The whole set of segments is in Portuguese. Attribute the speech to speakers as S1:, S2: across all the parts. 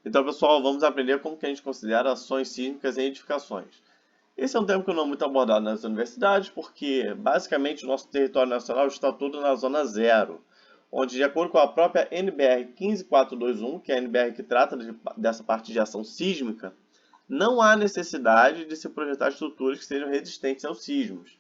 S1: Então, pessoal, vamos aprender como que a gente considera ações sísmicas em edificações. Esse é um tema que não é muito abordado nas universidades, porque basicamente o nosso território nacional está todo na zona zero, onde, de acordo com a própria NBR 15421, que é a NBR que trata dessa parte de ação sísmica, não há necessidade de se projetar estruturas que sejam resistentes aos sismos.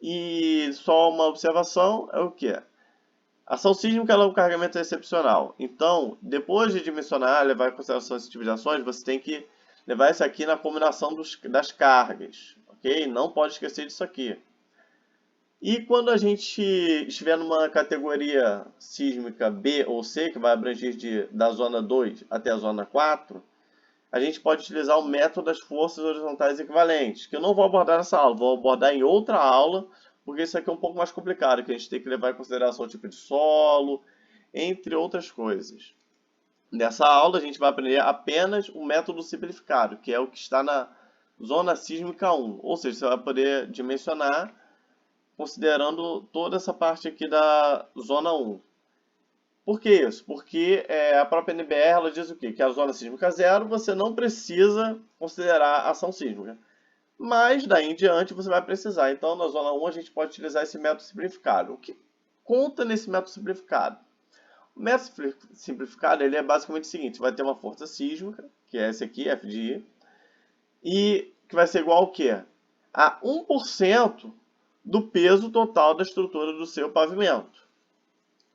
S1: E só uma observação é o que? A ação sísmica é um carregamento excepcional. Então, depois de dimensionar, levar em consideração esse tipo de ações, você tem que levar isso aqui na combinação das cargas, ok? Não pode esquecer disso aqui. E quando a gente estiver numa categoria sísmica B ou C, que vai abranger da zona 2 até a zona 4, a gente pode utilizar o método das forças horizontais equivalentes, que eu não vou abordar nessa aula, vou abordar em outra aula, porque isso aqui é um pouco mais complicado, que a gente tem que levar em consideração o tipo de solo, entre outras coisas. Nessa aula a gente vai aprender apenas o método simplificado, que é o que está na zona sísmica 1, ou seja, você vai poder dimensionar considerando toda essa parte aqui da zona 1. Por que isso? Porque a própria NBR ela diz o quê? Que a zona sísmica 0 você não precisa considerar ação sísmica. Mas daí em diante você vai precisar. Então na zona 1 a gente pode utilizar esse método simplificado. O que conta nesse método simplificado? O método simplificado ele é basicamente o seguinte: você vai ter uma força sísmica, que é esse aqui, F de I, e que vai ser igual ao quê? A 1% do peso total da estrutura do seu pavimento.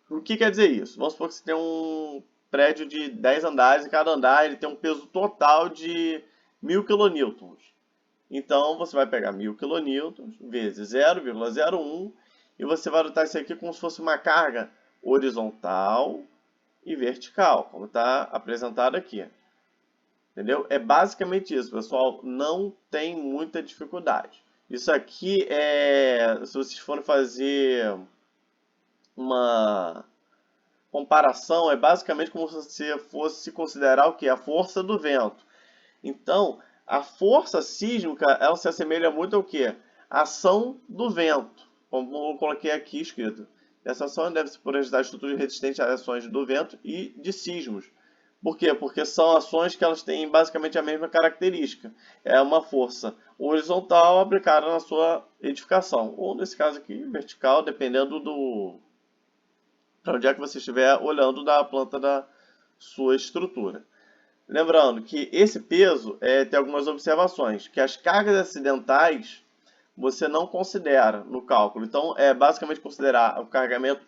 S1: O que quer dizer isso? Vamos supor que você tem um prédio de 10 andares e cada andar ele tem um peso total de 1000 kN. Então você vai pegar 1000 kN vezes 0,01 e você vai adotar isso aqui como se fosse uma carga horizontal e vertical, como está apresentado aqui. Entendeu? É basicamente isso, pessoal. Não tem muita dificuldade. Isso aqui se vocês forem fazer uma comparação, é basicamente como se você fosse considerar o que? A força do vento. Então, a força sísmica, ela se assemelha muito ao que? A ação do vento, como eu coloquei aqui escrito. Essa ação deve se projetar estruturas resistentes às ações do vento e de sismos. Por quê? Porque são ações que elas têm basicamente a mesma característica. É uma força horizontal aplicada na sua edificação. Ou nesse caso aqui, vertical, dependendo para onde é que você estiver olhando da planta da sua estrutura. Lembrando que esse peso tem algumas observações, que as cargas acidentais você não considera no cálculo. Então, é basicamente considerar o carregamento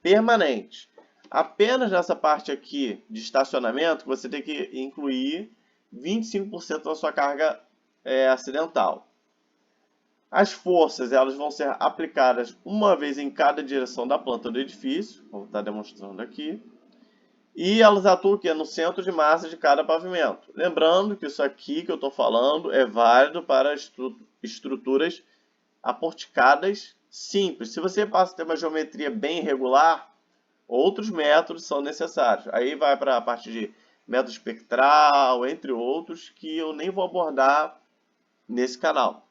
S1: permanente. Apenas nessa parte aqui de estacionamento, você tem que incluir 25% da sua carga acidental. As forças elas vão ser aplicadas uma vez em cada direção da planta do edifício, como está demonstrando aqui. E elas atuam no centro de massa de cada pavimento. Lembrando que isso aqui que eu estou falando é válido para estruturas aporticadas simples. Se você passa a ter uma geometria bem irregular, outros métodos são necessários. Aí vai para a parte de método espectral, entre outros, que eu nem vou abordar nesse canal.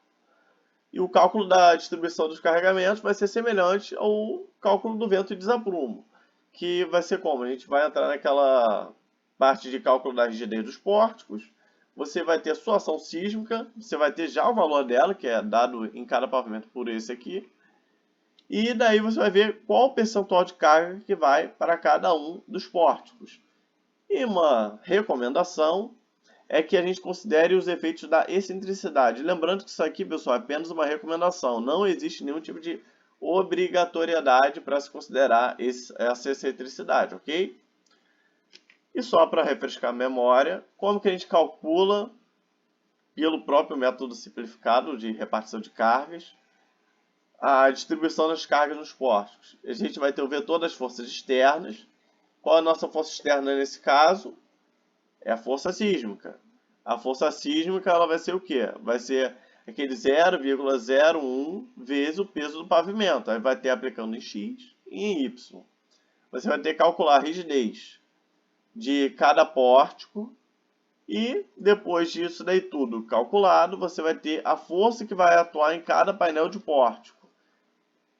S1: E o cálculo da distribuição dos carregamentos vai ser semelhante ao cálculo do vento de desaprumo, que vai ser como? A gente vai entrar naquela parte de cálculo da rigidez dos pórticos, você vai ter a sua ação sísmica, você vai ter já o valor dela, que é dado em cada pavimento por esse aqui, e daí você vai ver qual o percentual de carga que vai para cada um dos pórticos. E uma recomendação é que a gente considere os efeitos da excentricidade. Lembrando que isso aqui, pessoal, é apenas uma recomendação. Não existe nenhum tipo de obrigatoriedade para se considerar essa excentricidade, ok? E só para refrescar a memória, como que a gente calcula pelo próprio método simplificado de repartição de cargas a distribuição das cargas nos pórticos? A gente vai ter o vetor das forças externas. Qual é a nossa força externa nesse caso? É a força sísmica. A força sísmica ela vai ser o quê? Vai ser aquele 0,01 vezes o peso do pavimento. Aí vai ter aplicando em x e em y. Você vai ter que calcular a rigidez de cada pórtico e depois disso daí tudo calculado, você vai ter a força que vai atuar em cada painel de pórtico.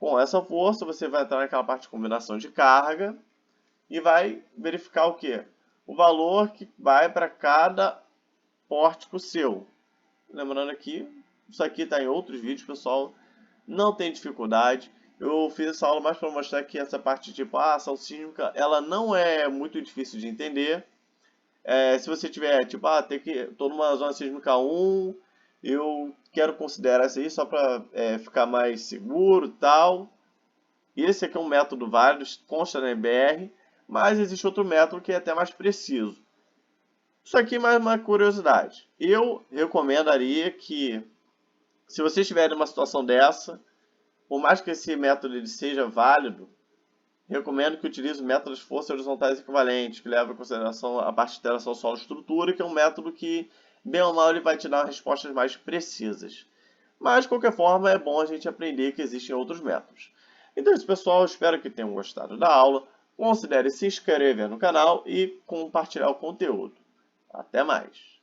S1: Com essa força você vai entrar naquela parte de combinação de carga e vai verificar o quê? o valor que vai para cada pórtico seu. Lembrando aqui, isso aqui está em outros vídeos, pessoal. Não tem dificuldade. Eu fiz essa aula mais para mostrar que essa parte tipo ação sísmica, ela não é muito difícil de entender. Se você tiver, tipo, tô numa zona sísmica 1, eu quero considerar isso aí só para ficar mais seguro e tal. Esse aqui é um método válido, consta na EBR, mas existe outro método que é até mais preciso. Isso aqui é mais uma curiosidade. Eu recomendaria que, se você estiver numa situação dessa, por mais que esse método ele seja válido, recomendo que utilize o método de forças horizontais equivalentes, que leva em consideração a parte de interação solo-estrutura, que é um método que, bem ou mal, ele vai te dar respostas mais precisas. Mas, de qualquer forma, é bom a gente aprender que existem outros métodos. Então é isso, pessoal. Espero que tenham gostado da aula. Considere se inscrever no canal e compartilhar o conteúdo. Até mais!